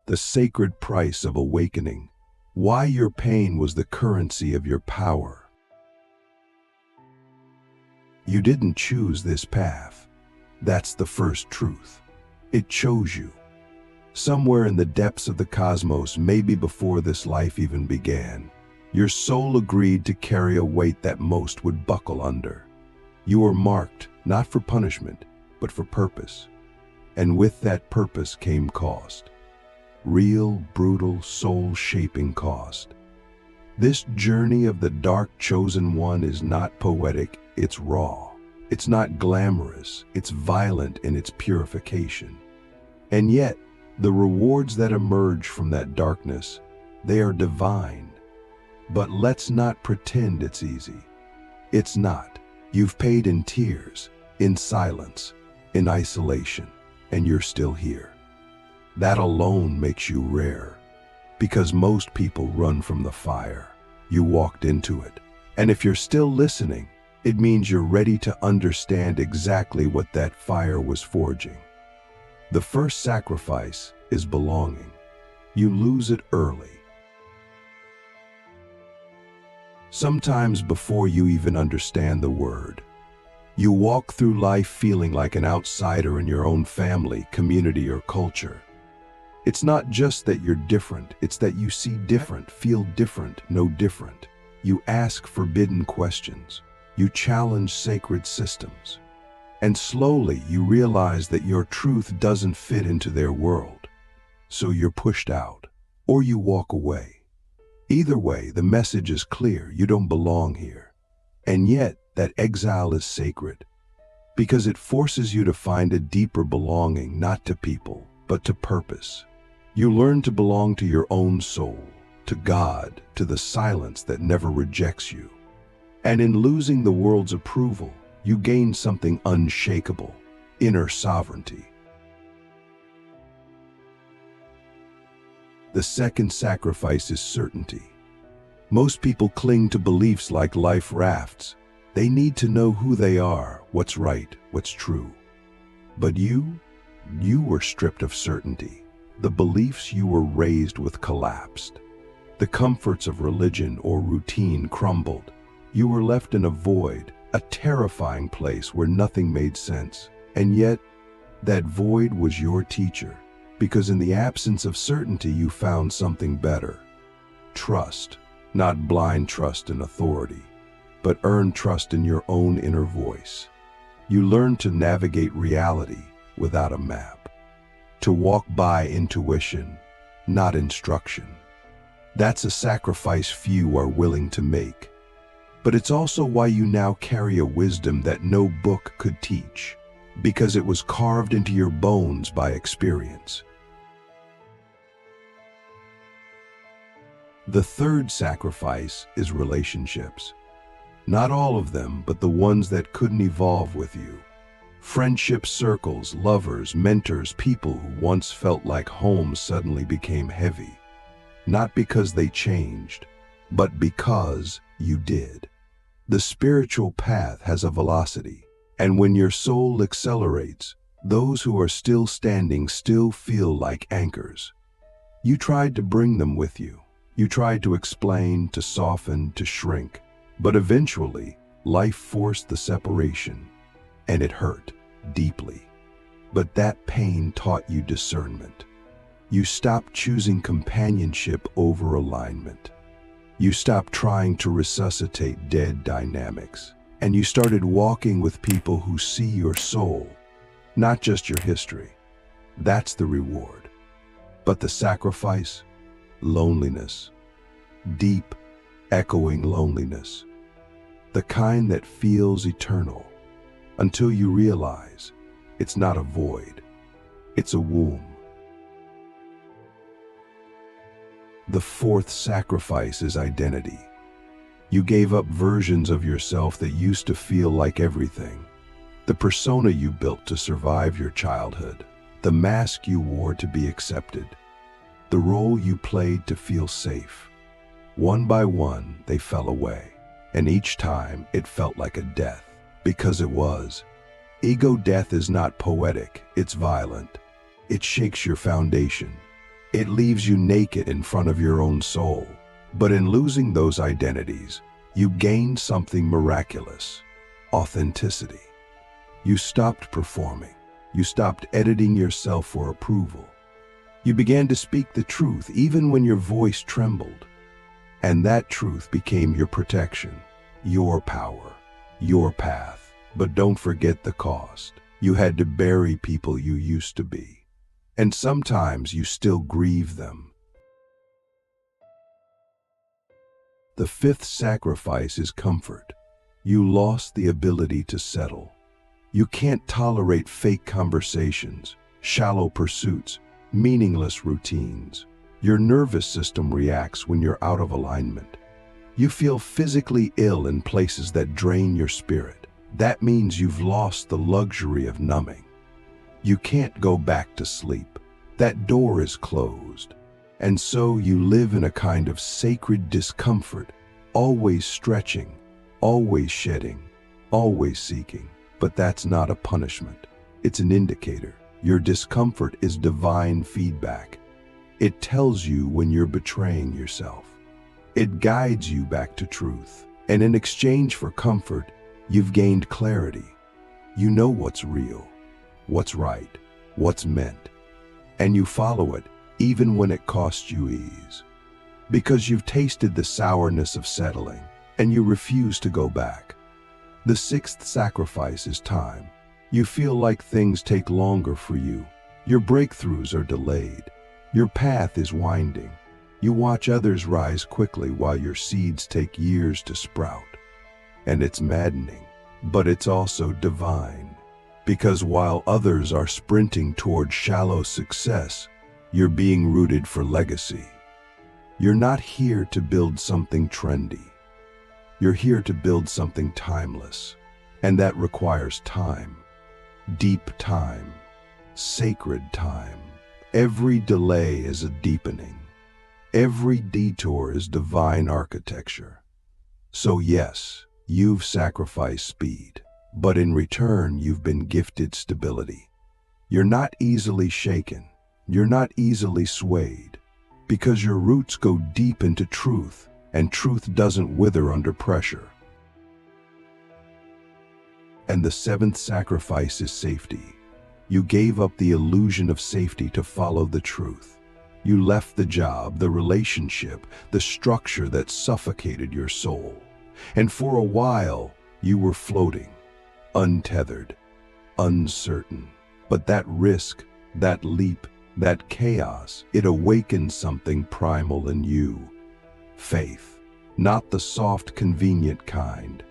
the sacred price of awakening, why your pain was the currency of your power. You didn't choose this path. That's the first truth. It chose you. Somewhere in the depths of the cosmos, maybe before this life even began, your soul agreed to carry a weight that most would buckle under. You were marked, not for punishment, but for purpose. And with that purpose came cost. Real, brutal, soul-shaping cost. This journey of the dark chosen one is not poetic, it's raw. It's not glamorous, it's violent in its purification. And yet, the rewards that emerge from that darkness, they are divine. But let's not pretend it's easy. It's not. You've paid in tears, in silence, in isolation, and you're still here. That alone makes you rare, because most people run from the fire. You walked into it. And if you're still listening, it means you're ready to understand exactly what that fire was forging. The first sacrifice is belonging. You lose it early. Sometimes before you even understand the word. You walk through life feeling like an outsider in your own family, community, or culture. It's not just that you're different, it's that you see different, feel different, know different. You ask forbidden questions. You challenge sacred systems. And slowly you realize that your truth doesn't fit into their world. So you're pushed out, or you walk away. Either way, the message is clear: you don't belong here. And yet, that exile is sacred, because it forces you to find a deeper belonging, not to people, but to purpose. You learn to belong to your own soul, to God, to the silence that never rejects you. And in losing the world's approval, you gain something unshakable: inner sovereignty. The second sacrifice is certainty. Most people cling to beliefs like life rafts. They need to know who they are, what's right, what's true. But you were stripped of certainty. The beliefs you were raised with collapsed. The comforts of religion or routine crumbled. You were left in a void, a terrifying place where nothing made sense. And yet, that void was your teacher. Because in the absence of certainty, you found something better. Trust, not blind trust in authority, but earned trust in your own inner voice. You learned to navigate reality without a map, to walk by intuition, not instruction. That's a sacrifice few are willing to make. But it's also why you now carry a wisdom that no book could teach, because it was carved into your bones by experience. The third sacrifice is relationships. Not all of them, but the ones that couldn't evolve with you. Friendship circles, lovers, mentors, people who once felt like home suddenly became heavy. Not because they changed, but because you did. The spiritual path has a velocity, and when your soul accelerates, those who are still standing still feel like anchors. You tried to bring them with you. You tried to explain, to soften, to shrink. But eventually, life forced the separation, and it hurt deeply. But that pain taught you discernment. You stopped choosing companionship over alignment. You stopped trying to resuscitate dead dynamics, and you started walking with people who see your soul, not just your history. That's the reward. But the sacrifice? Loneliness. Deep, echoing loneliness. The kind that feels eternal, until you realize it's not a void, it's a womb. The fourth sacrifice is identity. You gave up versions of yourself that used to feel like everything. The persona you built to survive your childhood. The mask you wore to be accepted. The role you played to feel safe. One by one, they fell away. And each time, it felt like a death. Because it was. Ego death is not poetic, it's violent. It shakes your foundation. It leaves you naked in front of your own soul. But in losing those identities, you gained something miraculous: authenticity. You stopped performing. You stopped editing yourself for approval. You began to speak the truth even when your voice trembled. And that truth became your protection, your power, your path. But don't forget the cost. You had to bury people you used to be. And sometimes you still grieve them. The fifth sacrifice is comfort. You lost the ability to settle. You can't tolerate fake conversations, shallow pursuits, meaningless routines. Your nervous system reacts when you're out of alignment. You feel physically ill in places that drain your spirit. That means you've lost the luxury of numbing. You can't go back to sleep. That door is closed. And so you live in a kind of sacred discomfort, always stretching, always shedding, always seeking. But that's not a punishment. It's an indicator. Your discomfort is divine feedback. It tells you when you're betraying yourself. It guides you back to truth. And in exchange for comfort, you've gained clarity. You know what's real, what's right, what's meant. And you follow it even when it costs you ease. Because you've tasted the sourness of settling, and you refuse to go back. The sixth sacrifice is time. You feel like things take longer for you. Your breakthroughs are delayed. Your path is winding. You watch others rise quickly while your seeds take years to sprout. And it's maddening, but it's also divine. Because while others are sprinting toward shallow success, you're being rooted for legacy. You're not here to build something trendy. You're here to build something timeless. And that requires time. Deep time. Sacred time. Every delay is a deepening. Every detour is divine architecture. So yes, you've sacrificed speed. But in return, you've been gifted stability. You're not easily shaken. You're not easily swayed. Because your roots go deep into truth, and truth doesn't wither under pressure. And the seventh sacrifice is safety. You gave up the illusion of safety to follow the truth. You left the job, the relationship, the structure that suffocated your soul. And for a while, you were floating. Untethered, uncertain. But that risk, that leap, that chaos, it awakened something primal in you. Faith. Not the soft, convenient kind,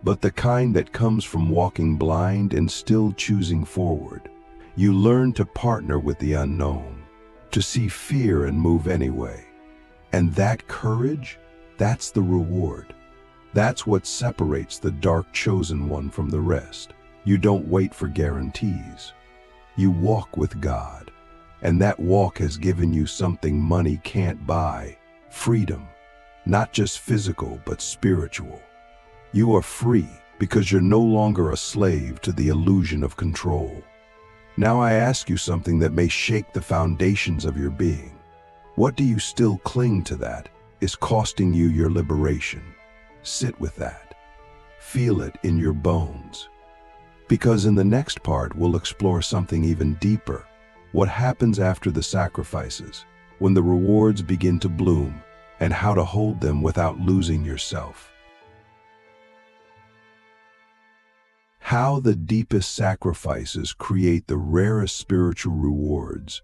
but the kind that comes from walking blind and still choosing forward. You learn to partner with the unknown, to see fear and move anyway. And that courage, that's the reward. That's what separates the dark chosen one from the rest. You don't wait for guarantees. You walk with God. And that walk has given you something money can't buy: freedom. Not just physical, but spiritual. You are free because you're no longer a slave to the illusion of control. Now I ask you something that may shake the foundations of your being. What do you still cling to that is costing you your liberation? Sit with that. Feel it in your bones. Because in the next part, we'll explore something even deeper. What happens after the sacrifices, when the rewards begin to bloom, and how to hold them without losing yourself. How the deepest sacrifices create the rarest spiritual rewards.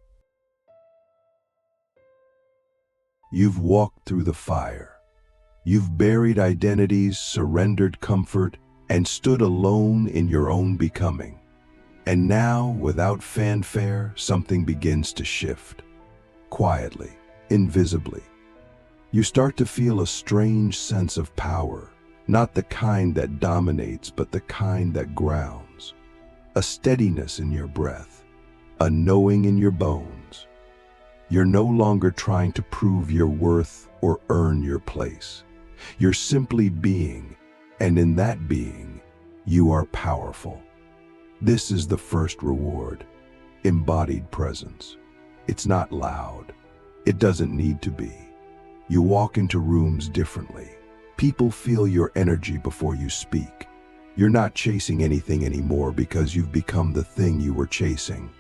You've walked through the fire. You've buried identities, surrendered comfort, and stood alone in your own becoming. And now, without fanfare, something begins to shift. Quietly, invisibly. You start to feel a strange sense of power, not the kind that dominates, but the kind that grounds. A steadiness in your breath, a knowing in your bones. You're no longer trying to prove your worth or earn your place. You're simply being, and in that being, you are powerful. This is the first reward, embodied presence. It's not loud, It doesn't need to be. You walk into rooms differently. People feel your energy before you speak. You're not chasing anything anymore because you've become the thing you were chasing.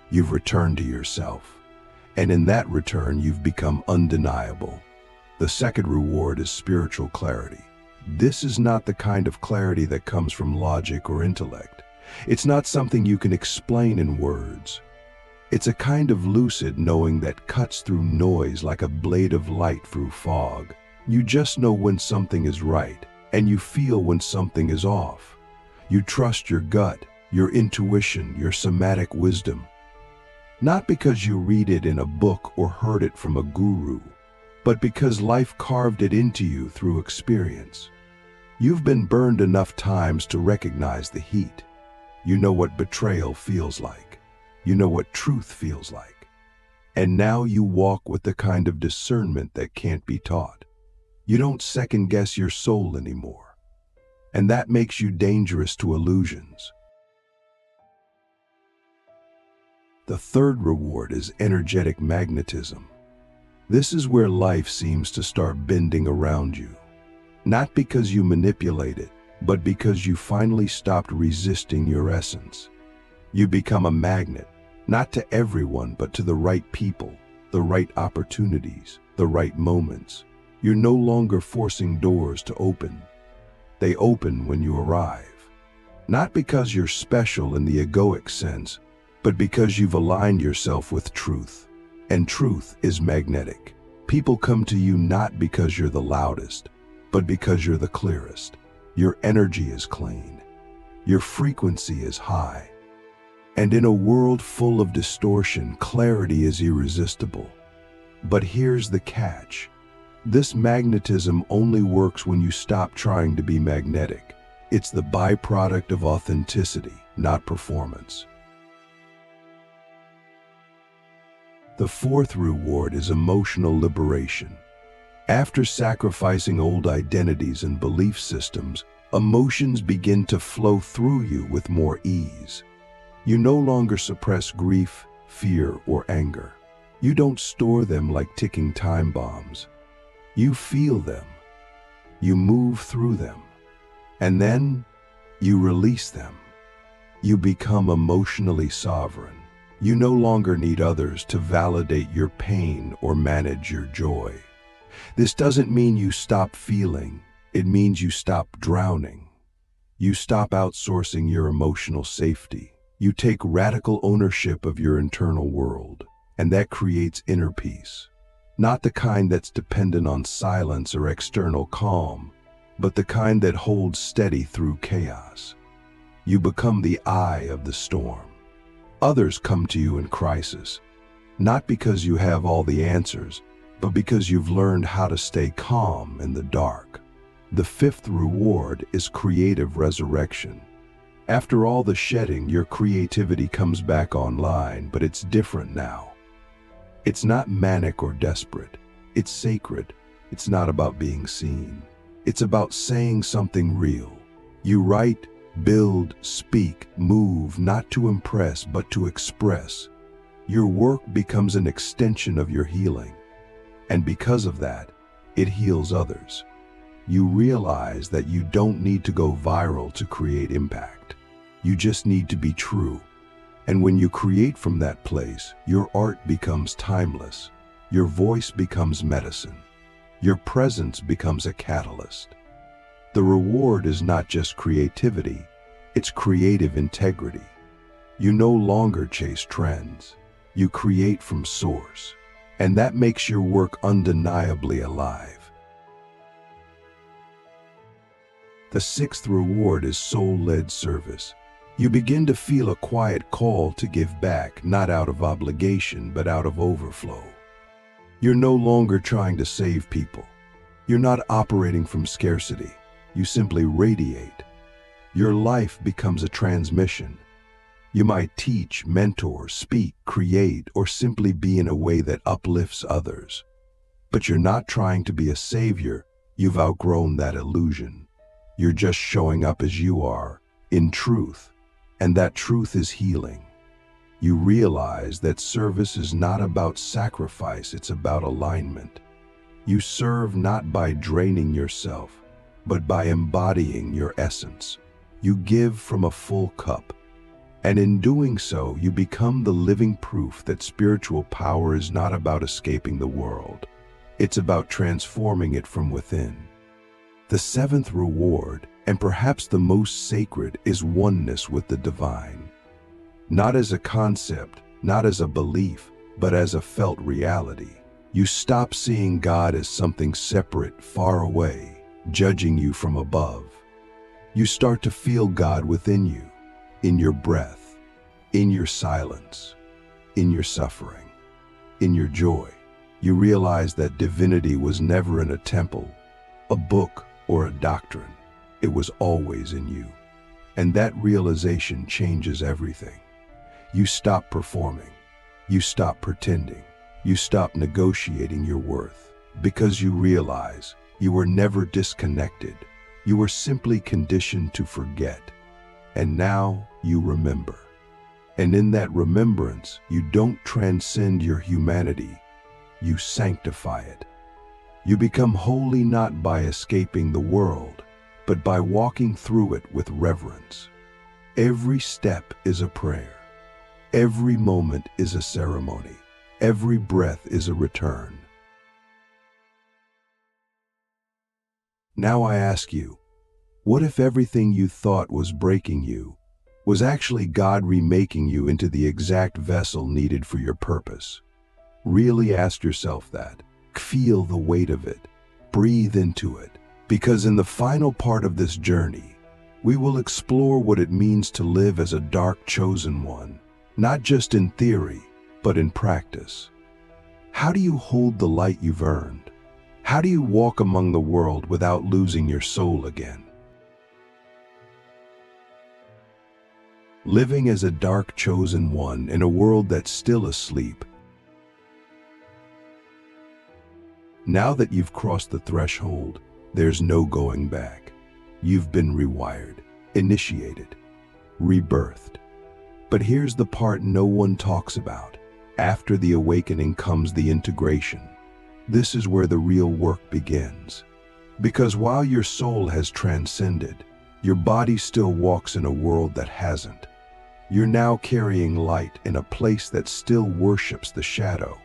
You've returned to yourself. And in that return, you've become undeniable. The second reward is spiritual clarity. This is not the kind of clarity that comes from logic or intellect. It's not something you can explain in words. It's a kind of lucid knowing that cuts through noise like a blade of light through fog. You just know when something is right, and you feel when something is off. You trust your gut, your intuition, your somatic wisdom. Not because you read it in a book or heard it from a guru, but because life carved it into you through experience. You've been burned enough times to recognize the heat. You know what betrayal feels like. You know what truth feels like. And now you walk with the kind of discernment that can't be taught. You don't second-guess your soul anymore. And that makes you dangerous to illusions. The third reward is energetic magnetism. This is where life seems to start bending around you. Not because you manipulate it, but because you finally stopped resisting your essence. You become a magnet, not to everyone, but to the right people, the right opportunities, the right moments. You're no longer forcing doors to open. They open when you arrive. Not because you're special in the egoic sense, but because you've aligned yourself with truth. And truth is magnetic. People come to you not because you're the loudest, but because you're the clearest. Your energy is clean. Your frequency is high. And in a world full of distortion, clarity is irresistible. But here's the catch. This magnetism only works when you stop trying to be magnetic. It's the byproduct of authenticity, not performance. The fourth reward is emotional liberation. After sacrificing old identities and belief systems, emotions begin to flow through you with more ease. You no longer suppress grief, fear, or anger. You don't store them like ticking time bombs. You feel them. You move through them. And then you release them. You become emotionally sovereign. You no longer need others to validate your pain or manage your joy. This doesn't mean you stop feeling. It means you stop drowning. You stop outsourcing your emotional safety. You take radical ownership of your internal world, and that creates inner peace. Not the kind that's dependent on silence or external calm, but the kind that holds steady through chaos. You become the eye of the storm. Others come to you in crisis, not because you have all the answers, but because you've learned how to stay calm in the dark. The fifth reward is creative resurrection. After all the shedding, your creativity comes back online, but it's different now. It's not manic or desperate. It's sacred. It's not about being seen. It's about saying something real. You write, build, speak, move, not to impress, but to express. Your work becomes an extension of your healing. And because of that, it heals others. You realize that you don't need to go viral to create impact. You just need to be true. And when you create from that place, your art becomes timeless. Your voice becomes medicine. Your presence becomes a catalyst. The reward is not just creativity, it's creative integrity. You no longer chase trends. You create from source. And that makes your work undeniably alive. The sixth reward is soul-led service. You begin to feel a quiet call to give back, not out of obligation, but out of overflow. You're no longer trying to save people. You're not operating from scarcity. You simply radiate. Your life becomes a transmission. You might teach, mentor, speak, create, or simply be in a way that uplifts others. But you're not trying to be a savior. You've outgrown that illusion. You're just showing up as you are, in truth, and that truth is healing. You realize that service is not about sacrifice, it's about alignment. You serve not by draining yourself, but by embodying your essence. You give from a full cup, and in doing so, you become the living proof that spiritual power is not about escaping the world. It's about transforming it from within. The seventh reward, and perhaps the most sacred, is oneness with the divine. Not as a concept, not as a belief, but as a felt reality. You stop seeing God as something separate, far away, judging you from above. You start to feel God within you, in your breath, in your silence, in your suffering, in your joy. You realize that divinity was never in a temple, a book, or a doctrine. It was always in you. And that realization changes everything. You stop performing. You stop pretending. You stop negotiating your worth, because you realize you were never disconnected. You were simply conditioned to forget. And now you remember. And in that remembrance, you don't transcend your humanity. You sanctify it. You become holy not by escaping the world, but by walking through it with reverence. Every step is a prayer. Every moment is a ceremony. Every breath is a return. Now I ask you, what if everything you thought was breaking you was actually God remaking you into the exact vessel needed for your purpose? Really ask yourself that. Feel the weight of it. Breathe into it. Because in the final part of this journey, we will explore what it means to live as a dark chosen one, not just in theory, but in practice. How do you hold the light you've earned? How do you walk among the world without losing your soul again? Living as a dark chosen one in a world that's still asleep. Now that you've crossed the threshold, there's no going back. You've been rewired, initiated, rebirthed. But here's the part no one talks about. After the awakening comes the integration. This is where the real work begins. Because while your soul has transcended, your body still walks in a world that hasn't. You're now carrying light in a place that still worships the shadow.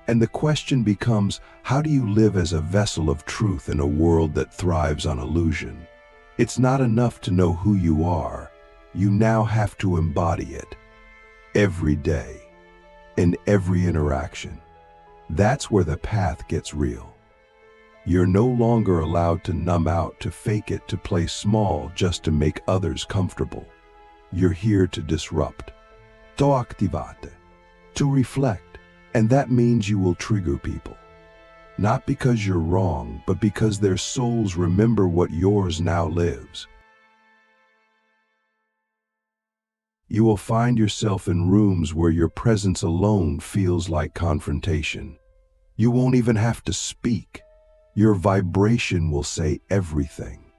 And the question becomes, how do you live as a vessel of truth in a world that thrives on illusion? It's not enough to know who you are. You now have to embody it. Every day, in every interaction. That's where the path gets real. You're no longer allowed to numb out, to fake it, to play small just to make others comfortable. You're here to disrupt, to activate, to reflect. And that means you will trigger people. Not because you're wrong, but because their souls remember what yours now lives. You will find yourself in rooms where your presence alone feels like confrontation. You won't even have to speak. Your vibration will say everything.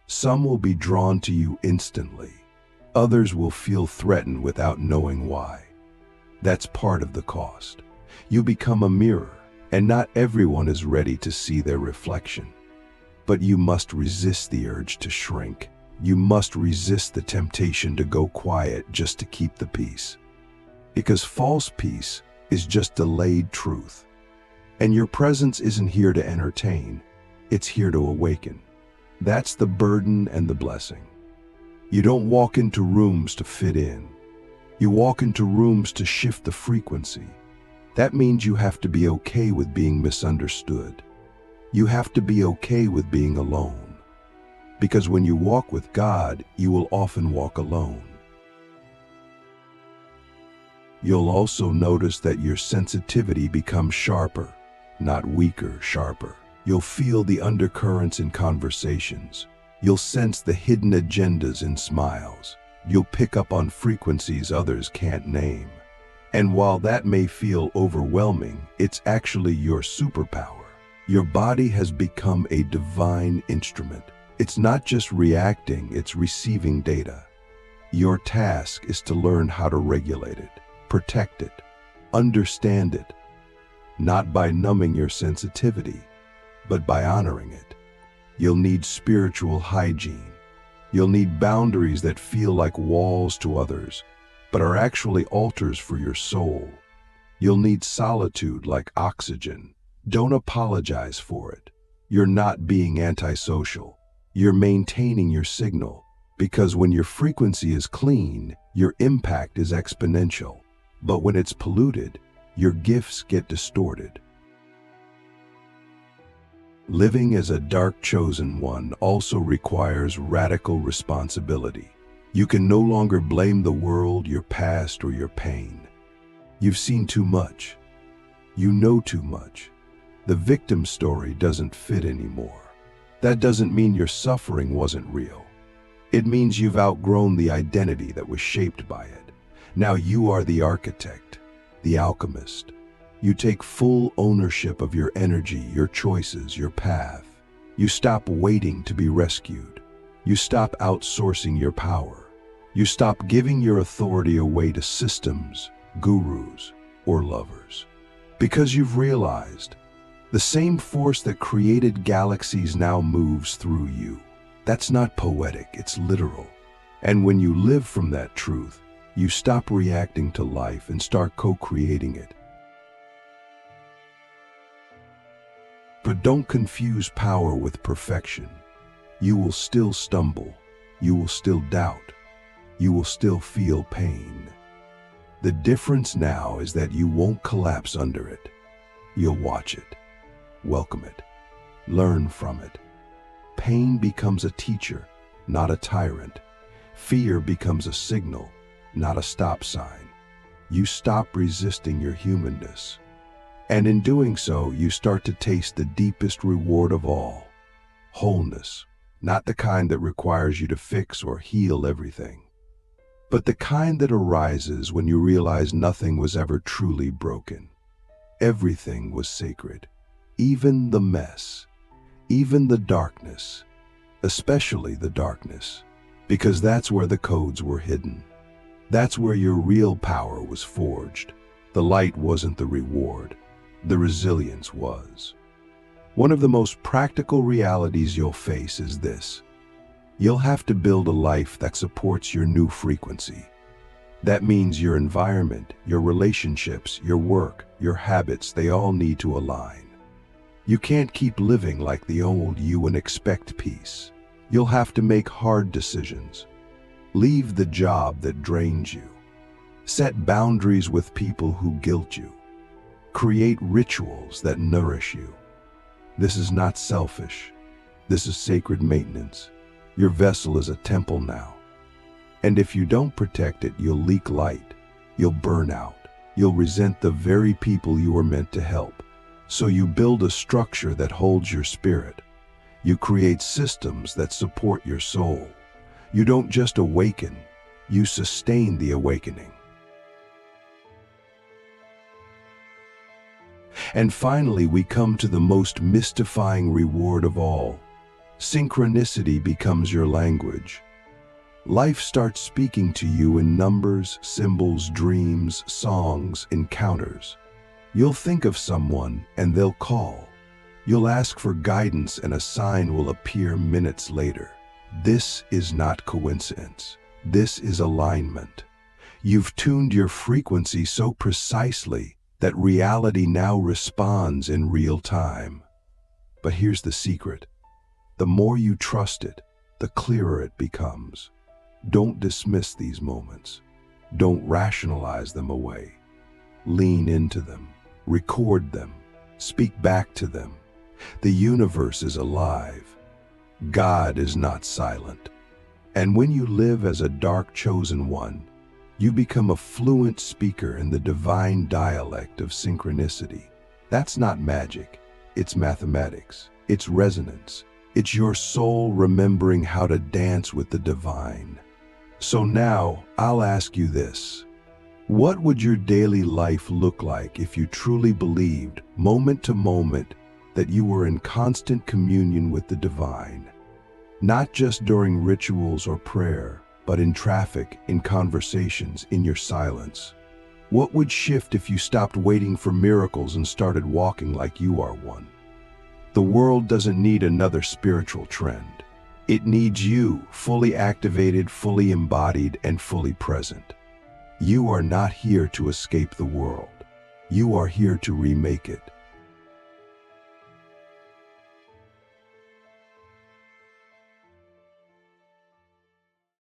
Some will be drawn to you instantly. Others will feel threatened without knowing why. That's part of the cost. You become a mirror, and not everyone is ready to see their reflection. But you must resist the urge to shrink. You must resist the temptation to go quiet just to keep the peace. Because false peace is just delayed truth. And your presence isn't here to entertain, it's here to awaken. That's the burden and the blessing. You don't walk into rooms to fit in. You walk into rooms to shift the frequency. That means you have to be okay with being misunderstood. You have to be okay with being alone. Because when you walk with God, you will often walk alone. You'll also notice that your sensitivity becomes sharper, not weaker, sharper. You'll feel the undercurrents in conversations. You'll sense the hidden agendas in smiles. You'll pick up on frequencies others can't name. And while that may feel overwhelming, it's actually your superpower. Your body has become a divine instrument. It's not just reacting, it's receiving data. Your task is to learn how to regulate it. Protect it. Understand it. Not by numbing your sensitivity, but by honoring it. You'll need spiritual hygiene. You'll need boundaries that feel like walls to others, but are actually altars for your soul. You'll need solitude like oxygen. Don't apologize for it. You're not being antisocial. You're maintaining your signal, because when your frequency is clean, your impact is exponential. But when it's polluted, your gifts get distorted. Living as a dark chosen one also requires radical responsibility. You can no longer blame the world, your past, or your pain. You've seen too much. You know too much. The victim story doesn't fit anymore. That doesn't mean your suffering wasn't real. It means you've outgrown the identity that was shaped by it. Now you are the architect, the alchemist. You take full ownership of your energy, your choices, your path. You stop waiting to be rescued. You stop outsourcing your power. You stop giving your authority away to systems, gurus, or lovers. Because you've realized the same force that created galaxies now moves through you. That's not poetic, it's literal. And when you live from that truth, you stop reacting to life and start co-creating it. But don't confuse power with perfection. You will still stumble. You will still doubt. You will still feel pain. The difference now is that you won't collapse under it. You'll watch it, welcome it, learn from it. Pain becomes a teacher, not a tyrant. Fear becomes a signal, not a stop sign. You stop resisting your humanness. And in doing so, you start to taste the deepest reward of all: wholeness, not the kind that requires you to fix or heal everything, but the kind that arises when you realize nothing was ever truly broken. Everything was sacred, even the mess, even the darkness, especially the darkness, because that's where the codes were hidden. That's where your real power was forged. The light wasn't the reward. The resilience was. One of the most practical realities you'll face is this: you'll have to build a life that supports your new frequency. That means your environment, your relationships, your work, your habits, they all need to align. You can't keep living like the old you and expect peace. You'll have to make hard decisions. Leave the job that drains you. Set boundaries with people who guilt you. Create rituals that nourish you. This is not selfish. This is sacred maintenance. Your vessel is a temple now. And if you don't protect it, you'll leak light. You'll burn out. You'll resent the very people you were meant to help. So you build a structure that holds your spirit. You create systems that support your soul. You don't just awaken, you sustain the awakening. And finally, we come to the most mystifying reward of all. Synchronicity becomes your language. Life starts speaking to you in numbers, symbols, dreams, songs, encounters. You'll think of someone and they'll call. You'll ask for guidance and a sign will appear minutes later. This is not coincidence. This is alignment. You've tuned your frequency so precisely that reality now responds in real time. But here's the secret. The more you trust it, the clearer it becomes. Don't dismiss these moments. Don't rationalize them away. Lean into them. Record them. Speak back to them. The universe is alive. God is not silent. And when you live as a dark chosen one, you become a fluent speaker in the divine dialect of synchronicity. That's not magic. It's mathematics. It's resonance. It's your soul remembering how to dance with the divine. So now, I'll ask you this. What would your daily life look like if you truly believed, moment to moment, that you were in constant communion with the divine? Not just during rituals or prayer, but in traffic, in conversations, in your silence. What would shift if you stopped waiting for miracles and started walking like you are one? The world doesn't need another spiritual trend. It needs you, fully activated, fully embodied, and fully present. You are not here to escape the world. You are here to remake it.